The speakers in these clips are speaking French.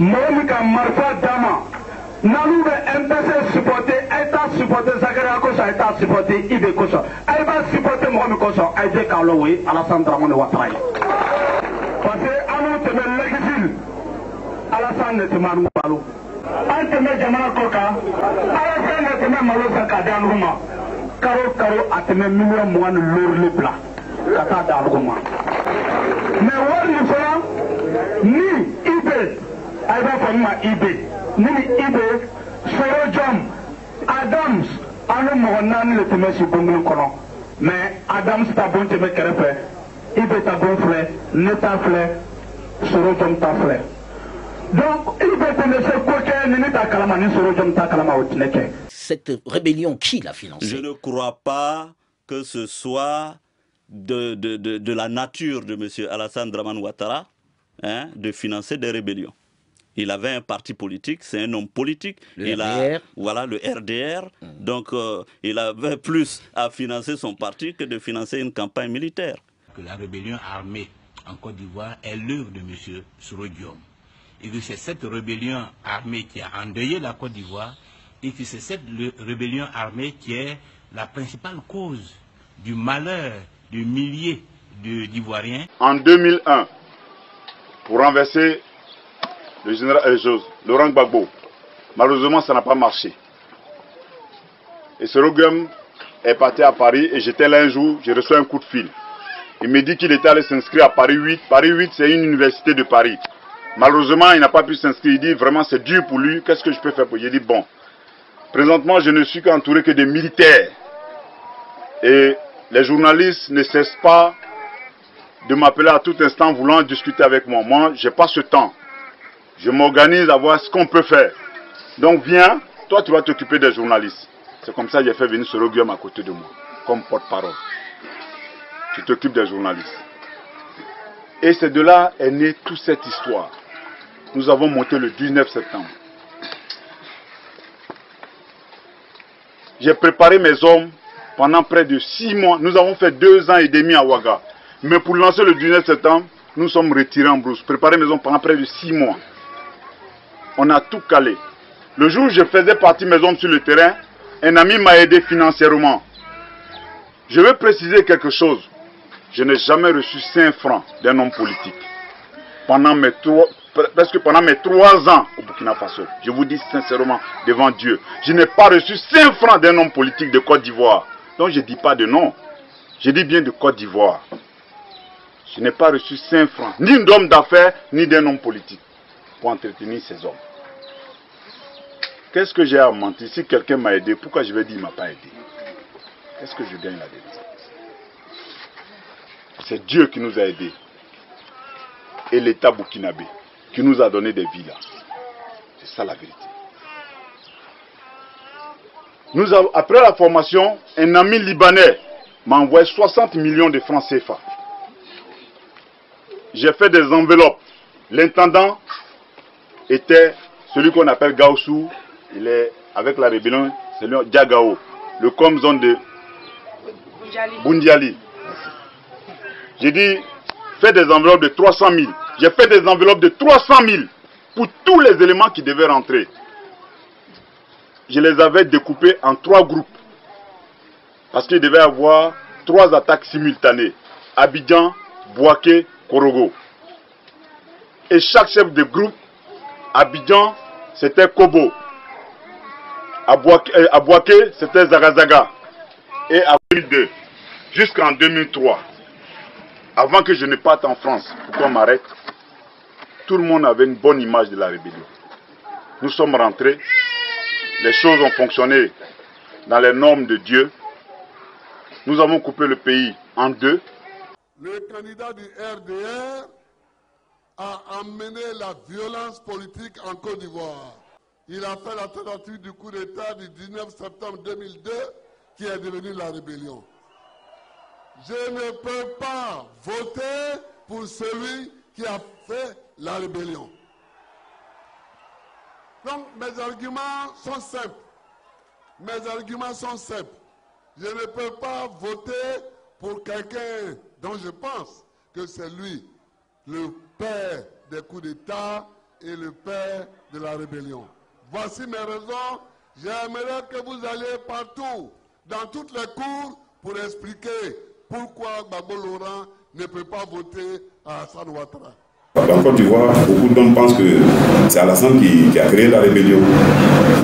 Moïka Marfa Dama. Nalou MPC supporté, État supporté, Zakaria Kosa, État supporté, Ibe Kosa. Aïba supporté Mohamed Kosa, Aïdé Karloé, Alassane Dramane Ouattara. Parce que Alou te met l'exil, Alassane ne te m'a Malo. An te met Jamana Koka, Alassane ne te met Malo Sakada Rouma. Karo Karo a te met million moine lourd le plat. Kata Dalgouma. Mais Wal Moussala, ni Ibe, Aïba Famima Ibe. Nini Ibe, Sorojom, Adams, Anu Mohanan le temer sur Bongo Kono. Mais Adams ta bon temer kerefe, Ibe ta bon frère, Neta frère, Sorojom ta frère. Donc, Ibe temer se koke, Nini ta kalama, ni Sorojom ta kalama otineke. Cette rébellion, qui l'a financée? Je ne crois pas que ce soit de la nature de M. Alassane Dramane Ouattara de financer des rébellions. Il avait un parti politique, c'est un homme politique. Le RDR. Voilà, le RDR. Donc, il avait plus à financer son parti que de financer une campagne militaire. Que la rébellion armée en Côte d'Ivoire est l'œuvre de M. Sorodium. Et que c'est cette rébellion armée qui a endeuillé la Côte d'Ivoire et que c'est cette rébellion armée qui est la principale cause du malheur de milliers d'Ivoiriens. En 2001, pour renverser le général Laurent Gbagbo, malheureusement ça n'a pas marché. Et Sorodium est parti à Paris et j'étais là un jour, j'ai reçu un coup de fil. Il me dit qu'il était allé s'inscrire à Paris 8. Paris 8 c'est une université de Paris. Malheureusement il n'a pas pu s'inscrire, il dit vraiment c'est dur pour lui, qu'est-ce que je peux faire pour lui? J'ai dit bon, présentement je ne suis qu'entouré que des militaires. Et les journalistes ne cessent pas de m'appeler à tout instant voulant discuter avec moi. Moi je n'ai pas ce temps. Je m'organise à voir ce qu'on peut faire. Donc viens, toi tu vas t'occuper des journalistes. C'est comme ça que j'ai fait venir Sorodium à côté de moi, comme porte-parole. Tu t'occupes des journalistes. Et c'est de là est née toute cette histoire. Nous avons monté le 19 septembre. J'ai préparé mes hommes pendant près de 6 mois. Nous avons fait 2 ans et demi à Ouaga. Mais pour lancer le 19 septembre, nous sommes retirés en brousse. Préparer mes hommes pendant près de 6 mois. On a tout calé. Le jour où je faisais partie mes hommes sur le terrain, un ami m'a aidé financièrement. Je veux préciser quelque chose. Je n'ai jamais reçu 5 francs d'un homme politique. Presque pendant mes 3 ans au Burkina Faso. Je vous dis sincèrement devant Dieu. Je n'ai pas reçu 5 francs d'un homme politique de Côte d'Ivoire. Donc je ne dis pas de nom. Je dis bien de Côte d'Ivoire. Je n'ai pas reçu 5 francs. Ni d'homme d'affaires, ni d'un homme politique. Pour entretenir ces hommes. Qu'est-ce que j'ai à mentir? Si quelqu'un m'a aidé, pourquoi je vais dire qu'il ne m'a pas aidé? Qu'est-ce que je gagne là-dedans? C'est Dieu qui nous a aidés. Et l'État burkinabé qui nous a donné des villas. C'est ça la vérité. Après la formation, un ami libanais m'a envoyé 60 millions de francs CFA. J'ai fait des enveloppes. L'intendant était celui qu'on appelle Gaoussou. Il est avec la rébellion, c'est le Diagao, le com-zone de Bundiali. J'ai dit, fais des enveloppes de 300 000. J'ai fait des enveloppes de 300 000 pour tous les éléments qui devaient rentrer. Je les avais découpés en 3 groupes. Parce qu'il devait y avoir 3 attaques simultanées. Abidjan, Bouaké, Korogo. Et chaque chef de groupe, Abidjan, c'était Kobo. À Bouaké, c'était Zagazaga. Et à 2002, jusqu'en 2003, avant que je ne parte en France, pour qu'on m'arrête, tout le monde avait une bonne image de la rébellion. Nous sommes rentrés, les choses ont fonctionné dans les normes de Dieu. Nous avons coupé le pays en 2. Le candidat du RDR a amené la violence politique en Côte d'Ivoire. Il a fait la tentative du coup d'État du 19 septembre 2002 qui est devenu la rébellion. Je ne peux pas voter pour celui qui a fait la rébellion. Donc mes arguments sont simples. Je ne peux pas voter pour quelqu'un dont je pense que c'est lui, le père des coups d'État est le père de la rébellion. Voici mes raisons. J'aimerais que vous alliez partout, dans toutes les cours, pour expliquer pourquoi Gbagbo Laurent ne peut pas voter à Alassane Ouattara. En Côte d'Ivoire, beaucoup d'hommes pensent que c'est Alassane qui a créé la rébellion.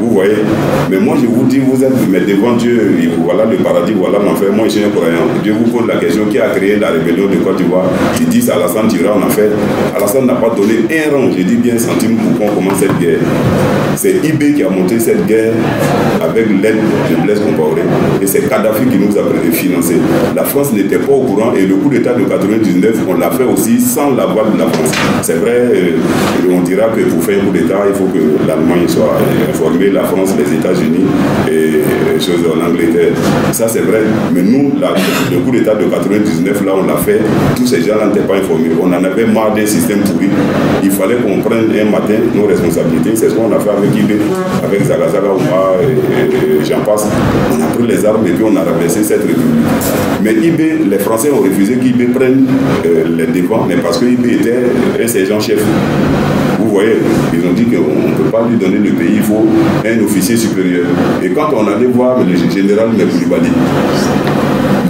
Vous voyez. Mais moi, je vous dis, vous êtes devant Dieu, et voilà le paradis, voilà l'enfer. Moi, je suis un croyant. Dieu vous pose la question, qui a créé la rébellion de Côte d'Ivoire? Il dit, Alassane ira en enfer. Alassane n'a pas donné un rond, je dis bien centime, pour qu'on commence cette guerre. C'est IB qui a monté cette guerre avec l'aide de Blaise Compaoré. Et c'est Kadhafi qui nous a financé. La France n'était pas au courant, et le coup d'État de 1999, on l'a fait aussi sans la voix de la France. C'est vrai, on dira que pour faire un coup d'État, il faut que l'Allemagne soit informée, la France, les États-Unis et l'Angleterre. Ça, c'est vrai. Mais nous, le coup d'État de 1999, là, on l'a fait. Tous ces gens-là n'étaient pas informés. On en avait marre d'un système pourri. Il fallait qu'on prenne un matin nos responsabilités. C'est ce qu'on a fait avec IB, avec Zagazaga, Ouma et j'en passe. On a pris les armes et puis on a renversé cette république. Mais IB, les Français ont refusé qu'IB prenne les devants, mais parce que IB était un sergent-chef. Vous voyez, ils ont dit qu'on ne peut pas lui donner le pays, il faut un officier supérieur. Et quand on allait voir le général Koulibaly,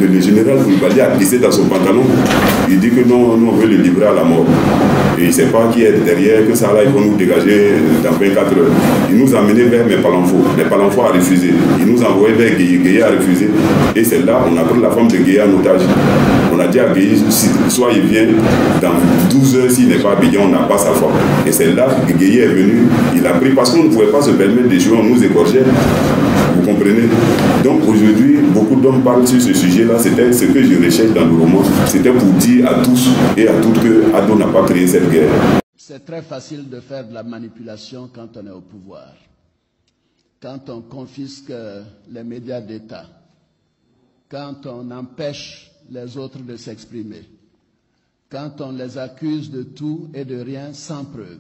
le général Koulibaly a glissé dans son pantalon. Il dit que non, nous on veut le livrer à la mort. Et il ne sait pas qui est derrière, que ça là, il faut nous dégager dans 24 heures. Il nous a emmenés vers mes Palanfo. Les Palanfo a refusé. Il nous a envoyé vers Gueye. Gueye a refusé. Et c'est là on a pris la femme de Gueye en otage. On a dit à Gueye, soit il vient dans 12 heures, s'il n'est pas habillé, on n'a pas sa femme. Et c'est là que Gueye est venu. Il a pris parce qu'on ne pouvait pas se permettre de jouer, on nous égorgeait. Vous comprenez? Donc aujourd'hui, beaucoup d'hommes parlent sur ce sujet-là. C'était ce que je recherche dans le roman. C'était pour dire à tous et à toutes que Ado n'a pas créé cette guerre. C'est très facile de faire de la manipulation quand on est au pouvoir. Quand on confisque les médias d'État. Quand on empêche les autres de s'exprimer. Quand on les accuse de tout et de rien sans preuve.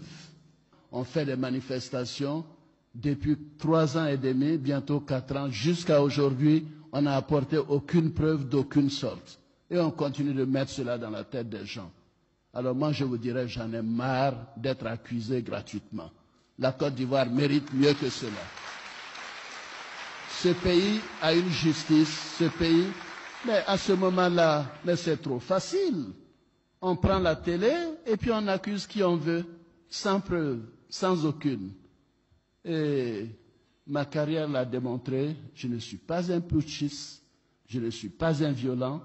On fait des manifestations depuis 3 ans et demi, bientôt 4 ans, jusqu'à aujourd'hui, on n'a apporté aucune preuve d'aucune sorte. Et on continue de mettre cela dans la tête des gens. Alors moi, je vous dirais, j'en ai marre d'être accusé gratuitement. La Côte d'Ivoire mérite mieux que cela. Ce pays a une justice, ce pays, mais à ce moment-là, mais c'est trop facile. On prend la télé et puis on accuse qui on veut, sans preuve, sans aucune. Et ma carrière l'a démontré, je ne suis pas un putschiste, je ne suis pas un violent,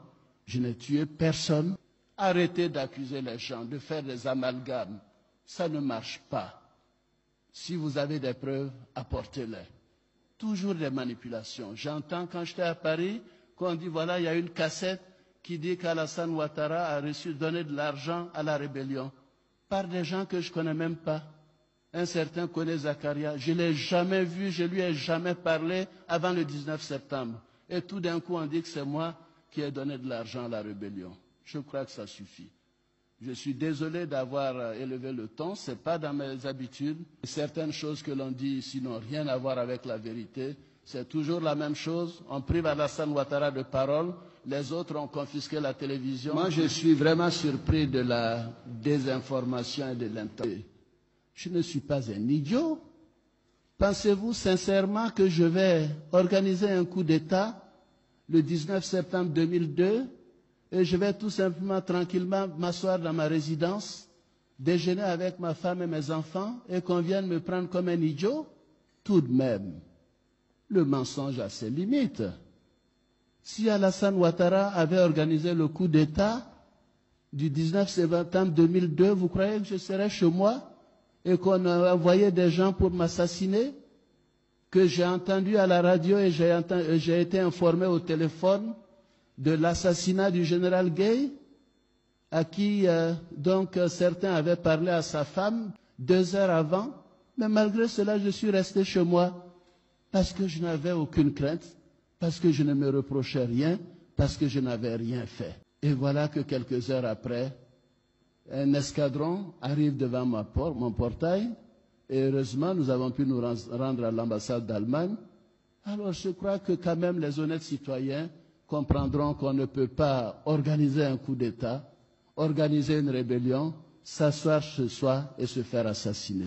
je n'ai tué personne. Arrêtez d'accuser les gens, de faire des amalgames. Ça ne marche pas. Si vous avez des preuves, apportez-les. Toujours des manipulations. J'entends quand j'étais à Paris qu'on dit voilà, il y a une cassette qui dit qu'Alassane Ouattara a donné de l'argent à la rébellion par des gens que je ne connais même pas. Un certain Koné Zakaria, je ne l'ai jamais vu, je ne lui ai jamais parlé avant le 19 septembre. Et tout d'un coup, on dit que c'est moi qui ai donné de l'argent à la rébellion. Je crois que ça suffit. Je suis désolé d'avoir élevé le ton, ce n'est pas dans mes habitudes. Certaines choses que l'on dit ici n'ont rien à voir avec la vérité. C'est toujours la même chose. On prive Alassane Ouattara de parole, les autres ont confisqué la télévision. Moi, je suis vraiment surpris de la désinformation et de l'intoxication. Je ne suis pas un idiot. Pensez-vous sincèrement que je vais organiser un coup d'État le 19 septembre 2002 et je vais tout simplement tranquillement m'asseoir dans ma résidence, déjeuner avec ma femme et mes enfants et qu'on vienne me prendre comme un idiot? Tout de même, le mensonge a ses limites. Si Alassane Ouattara avait organisé le coup d'État du 19 septembre 2002, vous croyez que je serais chez moi et qu'on a envoyé des gens pour m'assassiner, que j'ai entendu à la radio et j'ai été informé au téléphone de l'assassinat du général Gueye, à qui donc certains avaient parlé à sa femme 2 heures avant, mais malgré cela je suis resté chez moi parce que je n'avais aucune crainte, parce que je ne me reprochais rien, parce que je n'avais rien fait. Et voilà que quelques heures après, un escadron arrive devant mon portail, et heureusement, nous avons pu nous rendre à l'ambassade d'Allemagne. Alors je crois que quand même les honnêtes citoyens comprendront qu'on ne peut pas organiser un coup d'État, organiser une rébellion, s'asseoir ce soir et se faire assassiner.